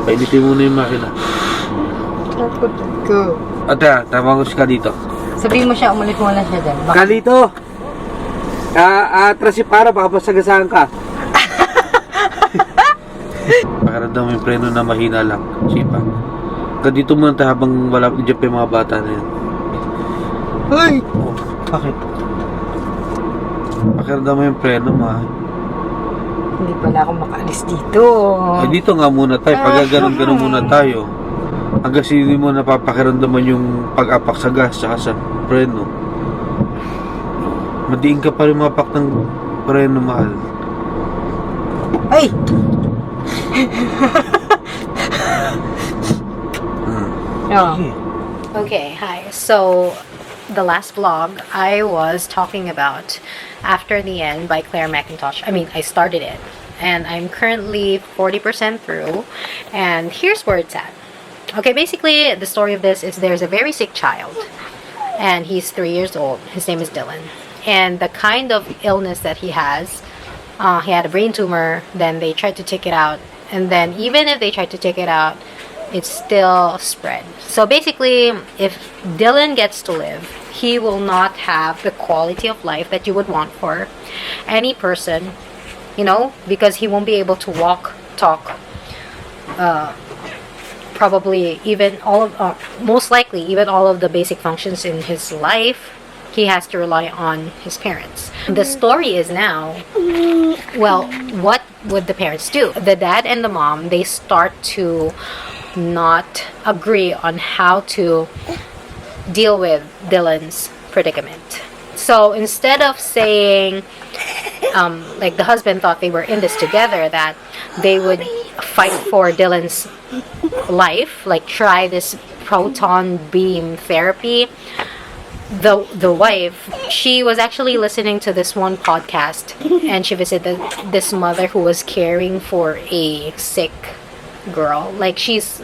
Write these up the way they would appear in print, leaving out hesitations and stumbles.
Painitin muna yung makina. Takot ko. Ate, tamangos ka dito. Sabihin mo siya, umalis mo lang siya dyan. Ka dito! Atras si para, baka pasagasaan ka. Pakiramdam mo yung preno na mahina lang. Sipa. Ka dito muna tayo habang wala dyan pa yung mga bata na yan. Ay! Oh, bakit? Pakiramdam mo yung preno, ma. Hindi pala ako makaalis dito. Ay, dito nga muna tayo. Pag ganon muna tayo. Hanggang hindi mo napapakiramdaman yung pag-apak sa gas tsaka sa preno. Madiin ka pa rin mapak ng preno, mahal. Ay! Okay, hi. So, the last vlog I was talking about After the End by Clare Mackintosh. I mean, I started it. And I'm currently 40% through. And here's where it's at. Okay, basically, the story of this is there's a very sick child. And he's 3 years old. His name is Dylan. And the kind of illness that he has, he had a brain tumor. Then they tried to take it out. And then even if they tried to take it out, it's still spread. So basically, if Dylan gets to live, he will not have the quality of life that you would want for any person, you know, because he won't be able to walk, talk, probably even all of, most likely even all of the basic functions in his life. He has to rely on his parents. The story is now, well, what would the parents do? The dad and the mom, they start to not agree on how to deal with Dylan's predicament. So instead of saying, like the husband thought they were in this together, that they would fight for Dylan's life, like try this proton beam therapy, the wife, she was actually listening to this one podcast, and she visited this mother who was caring for a sick girl. Like, she's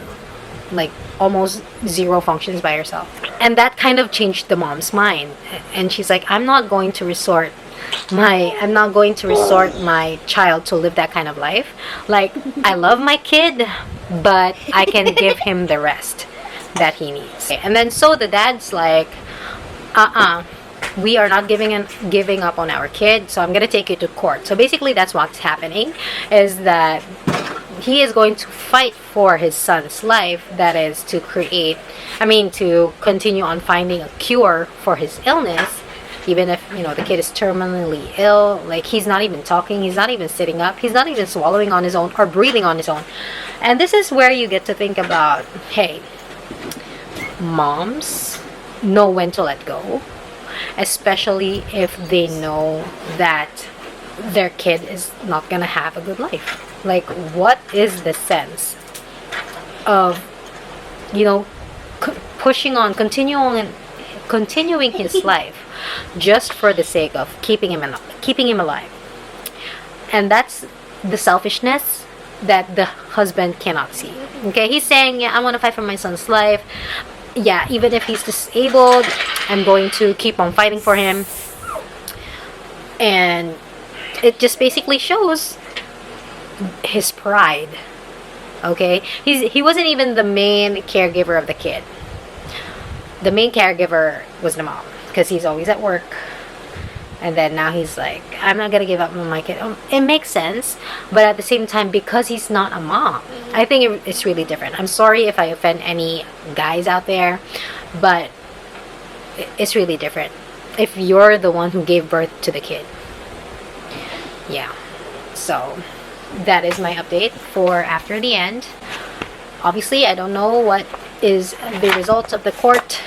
like almost zero functions by herself, and that kind of changed the mom's mind. And she's like, I'm not going to resort my child to live that kind of life. Like, I love my kid, but I can give him the rest that he needs. And then so the dad's like, we are not giving up on our kid, so I'm gonna take you to court. So basically that's what's happening, is that he is going to fight for his son's life, that is to to continue on finding a cure for his illness, even if, you know, the kid is terminally ill. Like, he's not even talking, he's not even sitting up, he's not even swallowing on his own or breathing on his own. And this is where you get to think about, hey, moms know when to let go, especially if they know that their kid is not gonna have a good life. Like, what is the sense of, you know, pushing on, continuing his life just for the sake of keeping him alive? And that's the selfishness that the husband cannot see. Okay, he's saying, yeah, I want to fight for my son's life. Yeah, even if he's disabled, I'm going to keep on fighting for him. And it just basically shows his pride. Okay, he wasn't even the main caregiver of the kid. The main caregiver was the mom, because he's always at work. And then now he's like, I'm not gonna give up on my kid. It makes sense, but at the same time, because he's not a mom, I think it's really different. I'm sorry if I offend any guys out there, but it's really different if you're the one who gave birth to the kid. Yeah, so that is my update for After the End. Obviously, I don't know what is the results of the court,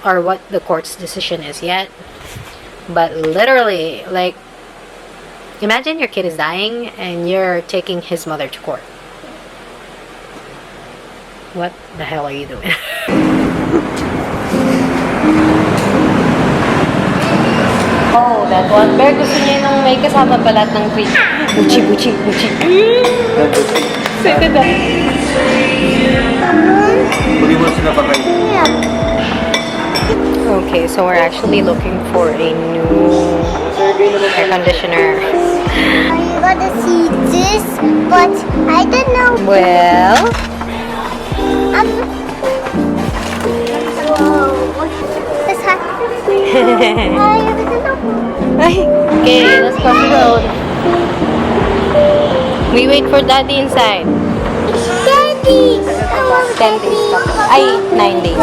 or what the court's decision is yet. But literally, like, imagine your kid is dying and you're taking his mother to court. What the hell are you doing? Oh, that one. Bear, gusto niya nung may kasama balat ng tweet. Buchi. Excited na. Okay, so we're actually looking for a new Air conditioner. I'm gonna see this, but I don't know. Well, Whoa. It's hot. I don't know. okay, let's cross the road. We wait for Daddy inside. Daddy! I want 10 days. Ay, 9 days.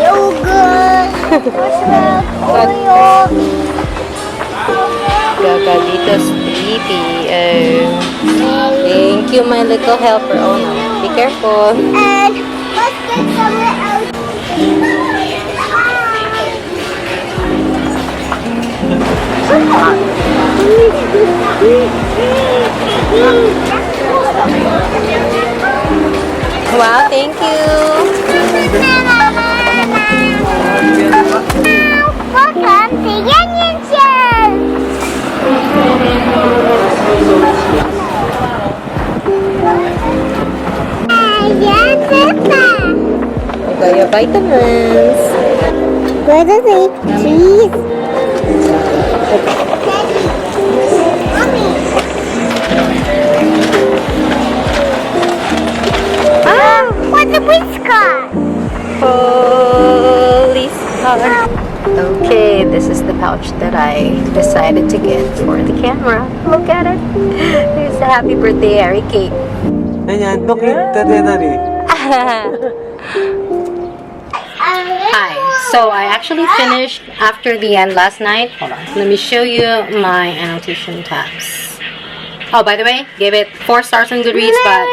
Yogurt. Oreo. Gaga dito sleepy. Thank you, my little helper. Oh no. Be careful. And let's get somewhere else. Wow, thank you. Welcome to Jenkins You got your vitamins. What is it? Cheese. Oh, what's a whisker? Police car. Okay, this is the pouch that I decided to get for the camera. Look at it. There's a happy birthday Harry cake. Ayan, Daddy. Hi. So I actually finished after the end last night. Hold on. Let me show you my annotation tabs. Oh, by the way, gave it 4 stars on Goodreads, but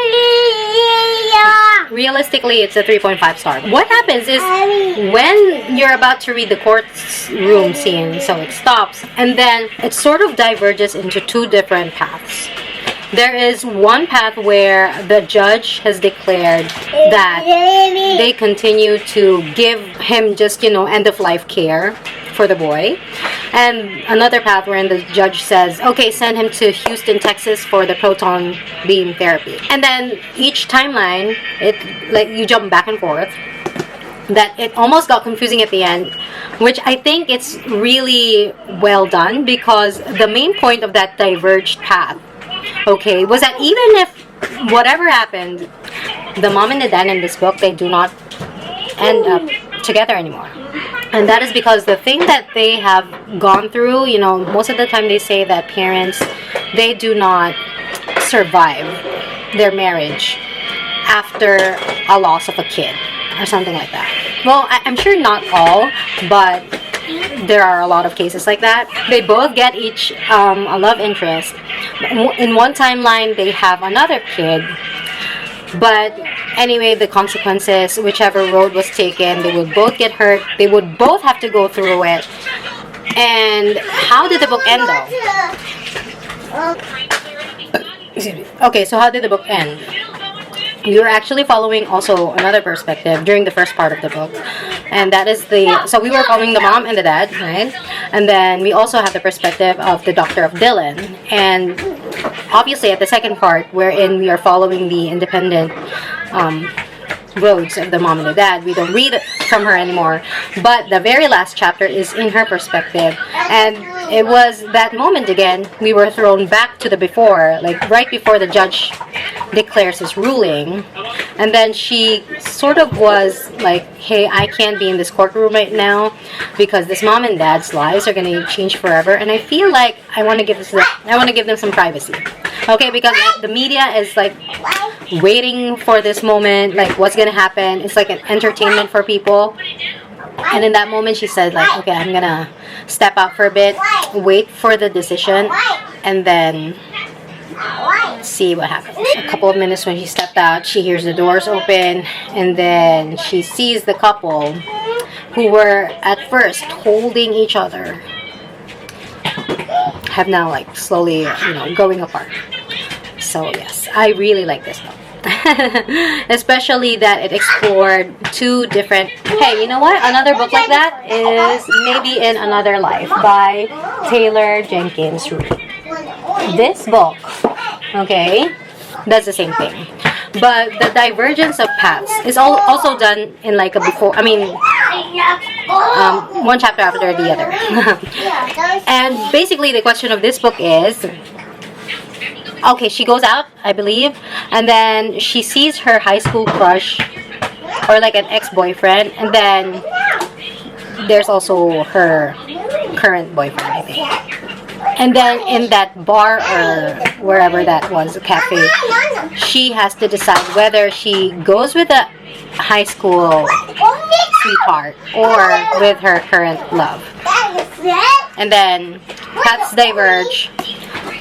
realistically, it's a 3.5 star. What happens is when you're about to read the courtroom scene, so it stops, and then it sort of diverges into 2 different paths. There is one path where the judge has declared that they continue to give him just, end-of-life care for the boy. And another path wherein the judge says, okay, send him to Houston, Texas for the proton beam therapy. And then each timeline, you jump back and forth. That it almost got confusing at the end, which I think it's really well done, because the main point of that diverged path, okay, was that even if whatever happened, the mom and the dad in this book, they do not end up together anymore. And that is because the thing that they have gone through, most of the time they say that parents, they do not survive their marriage after a loss of a kid or something like that. Well, I'm sure not all, but there are a lot of cases like that. They both get each a love interest. In one timeline, they have another kid. But anyway, the consequences, whichever road was taken, they would both get hurt. They would both have to go through it. And how did the book end, though? Okay, so how did the book end? We were actually following also another perspective during the first part of the book. And that is so we were following the mom and the dad, right? And then we also have the perspective of the doctor of Dylan. And obviously at the second part, wherein we are following the independent roads of the mom and the dad, we don't read from her anymore. But the very last chapter is in her perspective. And it was that moment again, we were thrown back to the before, like right before the judge declares his ruling. And then she sort of was like, hey, I can't be in this courtroom right now because this mom and dad's lives are going to change forever. And I feel like I want to give them some privacy. Okay, because the media is like waiting for this moment, like what's going to happen. It's like an entertainment for people. And in that moment, she said, like, okay, I'm going to step out for a bit, wait for the decision, and then see what happens. A couple of minutes when she stepped out, she hears the doors open, and then she sees the couple who were at first holding each other have now like slowly, going apart. So yes, I really like this book. Especially that it explored 2 different, hey, you know what, another book like that is Maybe in Another Life by Taylor Jenkins Reid. This book, okay, that's the same thing, but the divergence of paths is also done in like a before, one chapter after the other. And basically, the question of this book is, okay, she goes out, I believe, and then she sees her high school crush, or like an ex-boyfriend, and then there's also her current boyfriend, I think. And then in that bar or wherever that was, a cafe, she has to decide whether she goes with a high school sweetheart or with her current love. And then paths diverge.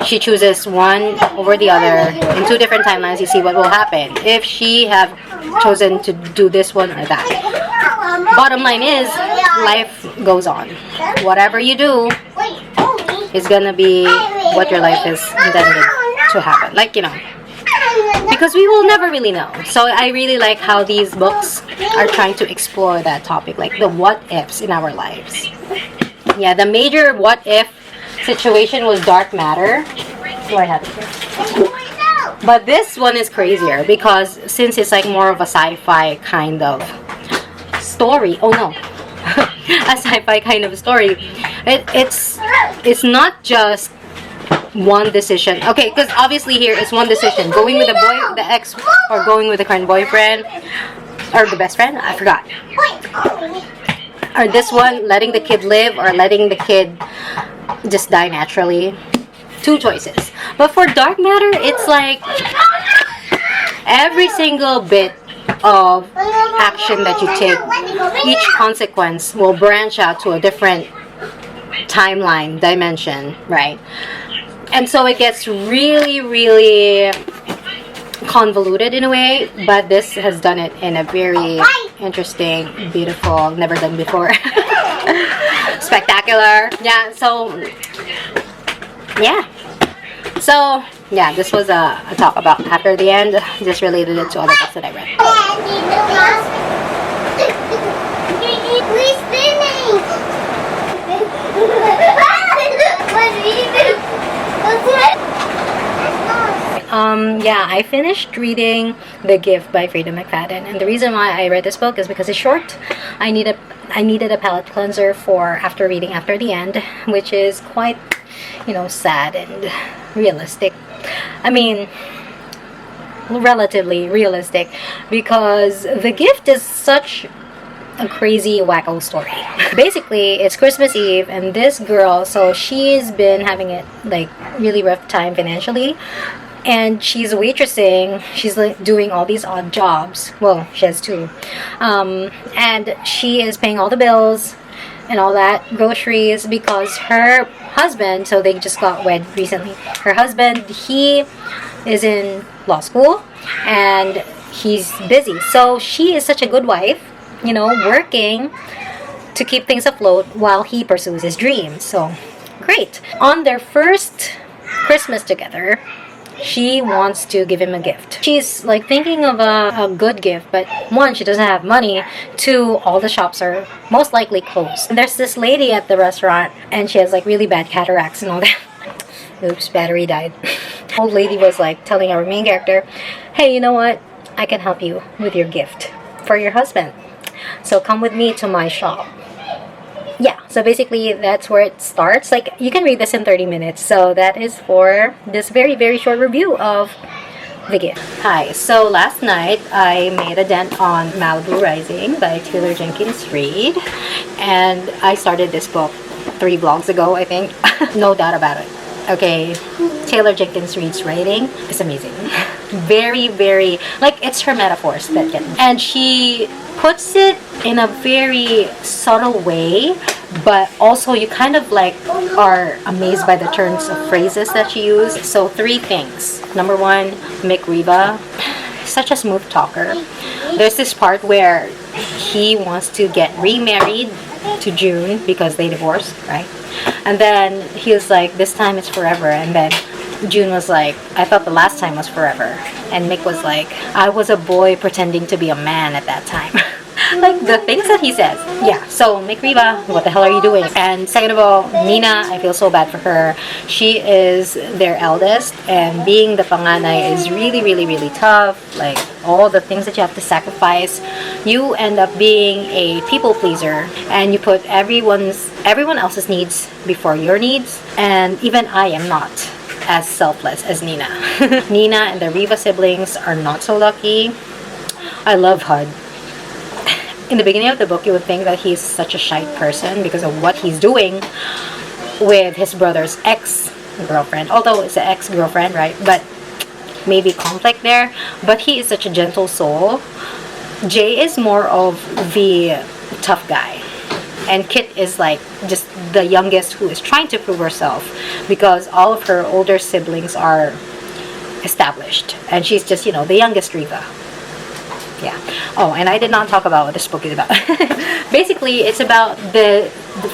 She chooses one over the other in two different timelines. You see what will happen if she have chosen to do this one or that. Bottom line is, life goes on. Whatever you do is gonna be what your life is intended to happen. Like, you know, because we will never really know. So I really like how these books are trying to explore that topic, like the what ifs in our lives. Yeah, the major what if situation was dark matter. Do I have it here? But this one is crazier because since it's like more of a sci-fi kind of story. Oh no. A sci-fi kind of story. It's not just one decision. Okay, because obviously here it's one decision. Going with the ex, or going with the current boyfriend, or the best friend, I forgot. Or this one, letting the kid live, or letting the kid just die naturally. Two choices. But for dark matter, it's like every single bit of action that you take, each consequence will branch out to a different timeline, dimension, right? And so it gets really, really convoluted in a way, but this has done it in a very interesting, beautiful, never done before, spectacular. Yeah, so yeah, this was a talk about after the end. Just related it to other books that I read. Yeah, I finished reading The Gift by Freida McFadden, and the reason why I read this book is because it's short. I needed a palate cleanser for after reading After the End, which is quite, you know, sad and realistic. I mean, relatively realistic, because The Gift is such a crazy wacko story. Basically, it's Christmas Eve, and this girl, so she's been having it like really rough time financially, and she's waitressing. She's like doing all these odd jobs. Well, she has two, and she is paying all the bills and all that, groceries, because her husband, so they just got wed recently, her husband, he is in law school and he's busy, so she is such a good wife, you know, working to keep things afloat while he pursues his dreams. So great. On their first Christmas together, she wants to give him a gift. She's like thinking of a good gift, but one, she doesn't have money. Two, all the shops are most likely closed. And there's this lady at the restaurant, and she has like really bad cataracts and all that. Oops, battery died. Old lady was like telling our main character, hey, you know what? I can help you with your gift for your husband. So come with me to my shop. Yeah, so basically that's where it starts. Like, you can read this in 30 minutes. So that is for this very, very short review of The Gift. Hi, so last night I made a dent on Malibu Rising by Jenkins, Reid. And I started this book 3 vlogs ago, I think. No doubt about it. Okay, Jenkins Reid's writing is amazing. Very, very, like, it's her metaphors that get me. And she puts it in a very subtle way, but also you kind of like are amazed by the turns of phrases that she used. So 3 things. Number 1, McFadden, such a smooth talker. There's this part where he wants to get remarried to June because they divorced, right? And then he was like, this time it's forever. And then June was like, I thought the last time was forever. And Mick was like, I was a boy pretending to be a man at that time. Like the things that he says. Yeah, so McFadden, what the hell are you doing? And second of all, Nina, I feel so bad for her. She is their eldest, and being the panganay is really, really, really tough. Like all the things that you have to sacrifice you end up being a people pleaser, and you put everyone else's needs before your needs. And even I am not as selfless as Nina. Nina and the Riva siblings are not so lucky. I love Hud. In the beginning of the book, you would think that he's such a shy person because of what he's doing with his brother's ex-girlfriend. Although it's an ex-girlfriend, right? But maybe conflict there. But he is such a gentle soul. Jay is more of the tough guy. And Kit is like just the youngest who is trying to prove herself because all of her older siblings are established. And she's just, the youngest Riva. Yeah. Oh, and I did not talk about what this book is about. Basically, it's about the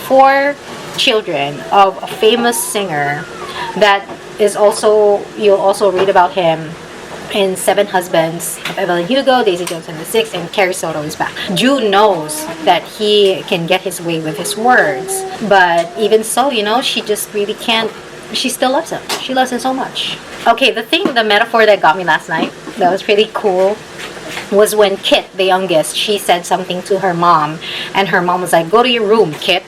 4 children of a famous singer that is also, you'll also read about him in Seven Husbands of Evelyn Hugo, Daisy Jones and the Six, and Carrie Soto is back. June knows that he can get his way with his words, but even so, she just really can't. She still loves him. She loves him so much. Okay, the metaphor that got me last night, that was pretty cool, was when Kit, the youngest, she said something to her mom, and her mom was like, "Go to your room, Kit."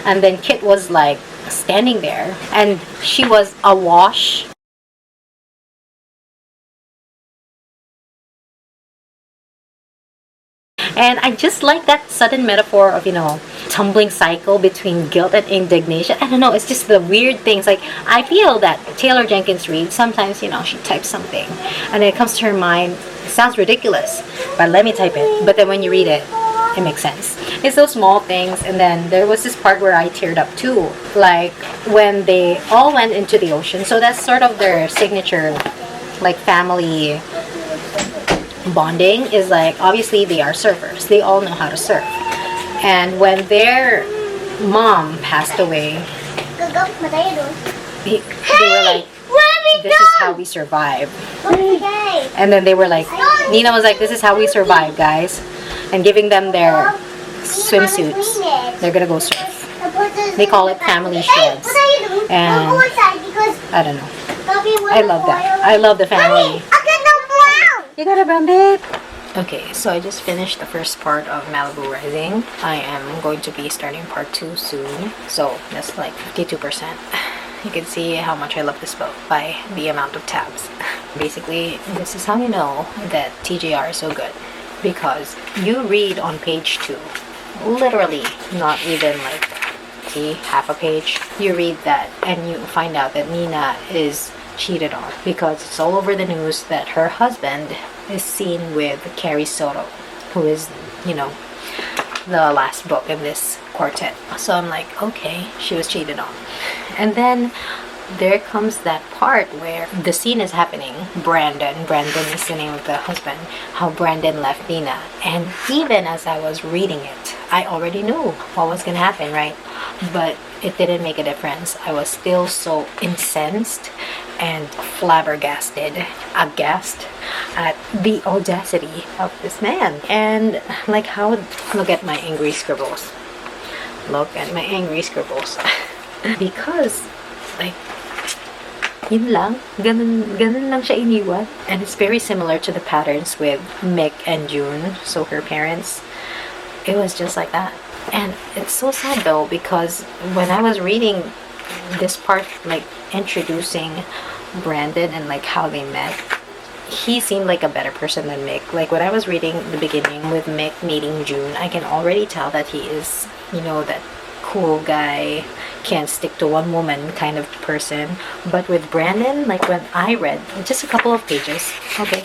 And then Kit was like standing there, and she was awash. And I just like that sudden metaphor of, tumbling cycle between guilt and indignation. I don't know, it's just the weird things. Like, I feel that Taylor Jenkins Reid, sometimes, she types something, and it comes to her mind, it sounds ridiculous, but let me type it. But then when you read it, it makes sense. It's those small things. And then there was this part where I teared up too. Like, when they all went into the ocean. So that's sort of their signature, like, family bonding is like, obviously they are surfers. They all know how to surf. And when their mom passed away, they were like, "This is how we survive." And then they were like, Nina was like, "This is how we survive, guys." And giving them their swimsuits. They're gonna go surf. They call it family shreds. And I don't know. I love that. I love the family. You got a brown, babe? Okay, so I just finished the first part of Malibu Rising. I am going to be starting part 2 soon. So that's like 52%. You can see how much I love this book by the amount of tabs. Basically, this is how you know that TJR is so good. Because you read on page 2, literally not even like, see, half a page. You read that and you find out that Nina is cheated on because it's all over the news that her husband is seen with Carrie Soto, who is, the last book in this quartet. So I'm like, okay, she was cheated on. And then there comes that part where the scene is happening. Brandon is the name of the husband, how Brandon left Nina. And even as I was reading it, I already knew what was gonna happen, right? But it didn't make a difference. I was still so incensed and flabbergasted, aghast at the audacity of this man. And like, look at my angry scribbles. Look at my angry scribbles. Because, like, yun lang, ganun lang siya iniwan. And it's very similar to the patterns with Mick and June, so her parents. It was just like that. And it's so sad though, because when I was reading this part, like introducing Brandon and like how they met, he seemed like a better person than Mick. Like when I was reading the beginning with Mick meeting June, I can already tell that he is, that cool guy, can't stick to one woman kind of person. But with Brandon, like when I read just a couple of pages, okay,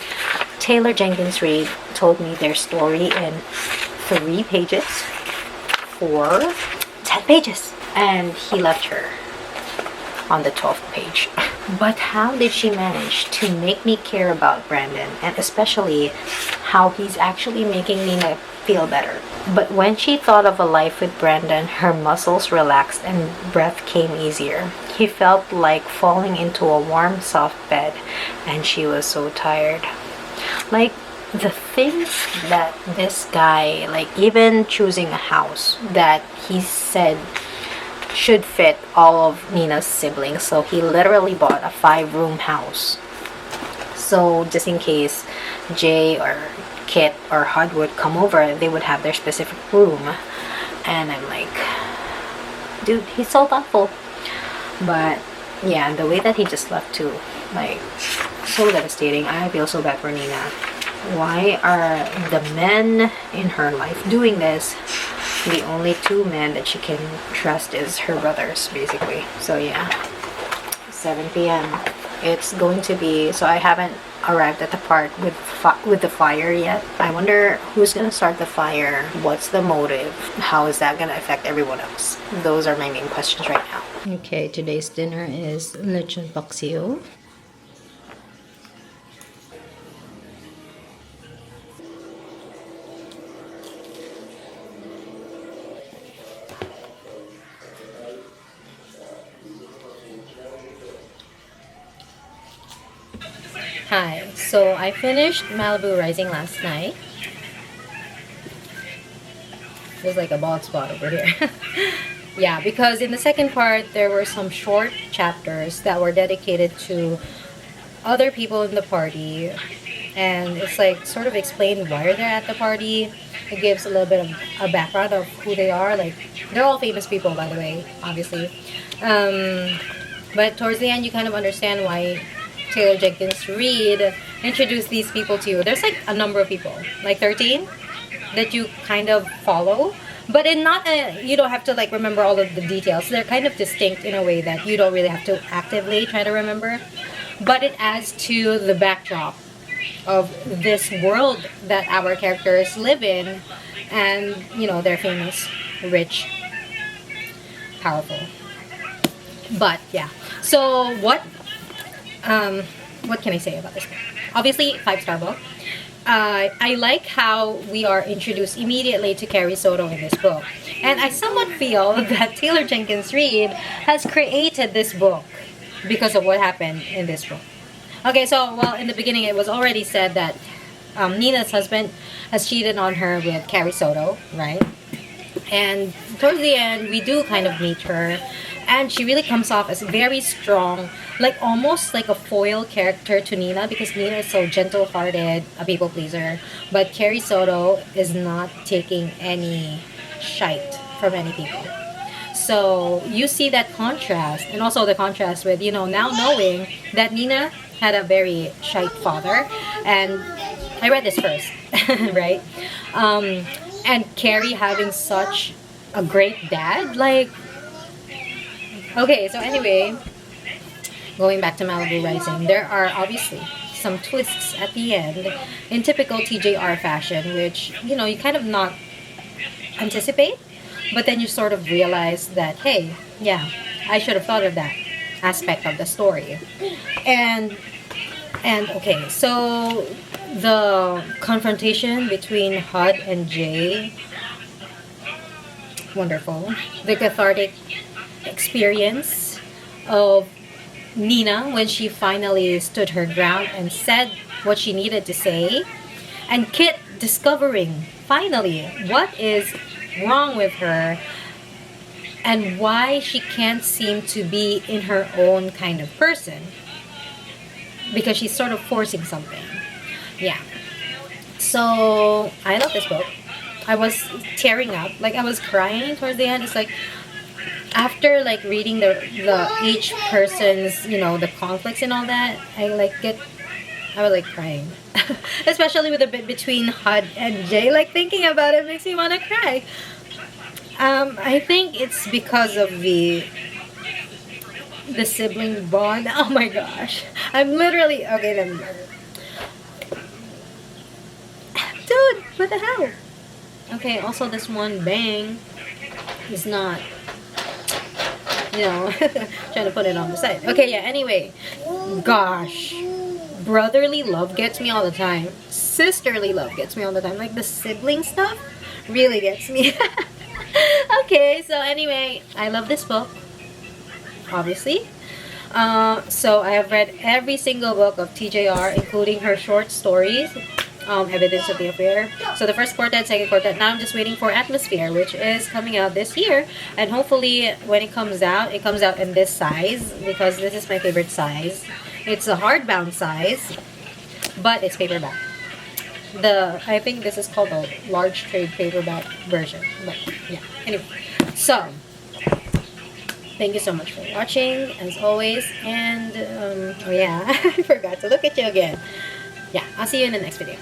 Taylor Jenkins Reid told me their story in 3 pages for 10 pages, and he left her on the 12th page. But how did she manage to make me care about Brandon, and especially how he's actually making Nina feel better? But when she thought of a life with Brandon, her muscles relaxed and breath came easier. He felt like falling into a warm, soft bed, and she was so tired. Like, the things that this guy, like even choosing a house that he said should fit all of Nina's siblings, so he literally bought a 5-room house, so just in case Jay or Kit or Hud would come over, they would have their specific room. And I'm like, dude, he's so thoughtful. But yeah, the way that he just left too, like, so devastating. I feel so bad for Nina. Why are the men in her life doing this? The only two men that she can trust is her brothers, basically. So yeah, 7 p.m. It's going to be, so I haven't arrived at the part with the fire yet. I wonder who's gonna start the fire, what's the motive, how is that gonna affect everyone else. Those are my main questions right now. Okay, today's dinner is lechon paksiw. Hi, so I finished Malibu Rising last night. There's like a bald spot over here. Yeah, because in the second part, there were some short chapters that were dedicated to other people in the party. And it's like sort of explained why they're at the party. It gives a little bit of a background of who they are. Like, they're all famous people, by the way, obviously. But towards the end, you kind of understand why Taylor Jenkins Reid introduced these people to you. There's like a number of people, like 13, that you kind of follow, but in not a, you don't have to like remember all of the details. They're kind of distinct in a way that you don't really have to actively try to remember, but it adds to the backdrop of this world that our characters live in, and you know, they're famous, rich, powerful. But yeah, so what can I say about this book? Obviously, 5-star book. I like how we are introduced immediately to Carrie Soto in this book. And I somewhat feel that Taylor Jenkins Reid has created this book because of what happened in this book. Okay, so, well, in the beginning it was already said that Nina's husband has cheated on her with Carrie Soto, right? And towards the end, we do kind of meet her. And she really comes off as very strong, like almost like a foil character to Nina, because Nina is so gentle-hearted, a people pleaser. But Carrie Soto is not taking any shite from any people. So you see that contrast, and also the contrast with, you know, now knowing that Nina had a very shite father. And I read this first, right? And Carrie having such a great dad, like... Okay, so anyway, going back to Malibu Rising, there are obviously some twists at the end in typical TJR fashion, which, you know, you kind of not anticipate, but then you sort of realize that, hey, yeah, I should have thought of that aspect of the story. And okay, so the confrontation between Hud and Jay, wonderful. The cathartic experience of Nina when she finally stood her ground and said what she needed to say, and Kit discovering finally what is wrong with her and why she can't seem to be in her own kind of person, because she's sort of forcing something. Yeah, so I love this book. I was tearing up, like I was crying towards the end. It's like, after like reading the each person's, you know, the conflicts and all that, I was like crying. Especially with the bit between Hud and Jay, like thinking about it makes me want to cry. I think it's because of the sibling bond. Oh my gosh, I'm literally, okay then. Dude, what the hell? Okay, also this one bang is not, you know, trying to put it on the side. Okay, yeah, anyway. Gosh. Brotherly love gets me all the time. Sisterly love gets me all the time. Like, the sibling stuff really gets me. Okay, so anyway, I love this book. Obviously. So I have read every single book of TJR, including her short stories. Evidence of the Affair. So the first quartet, second quartet. Now I'm just waiting for Atmosphere, which is coming out this year. And hopefully when it comes out in this size, because this is my favorite size. It's a hardbound size, but it's paperback. I think this is called the large trade paperback version. But yeah, anyway. So, thank you so much for watching, as always. And, oh yeah, I forgot to look at you again. Yeah, I'll see you in the next video.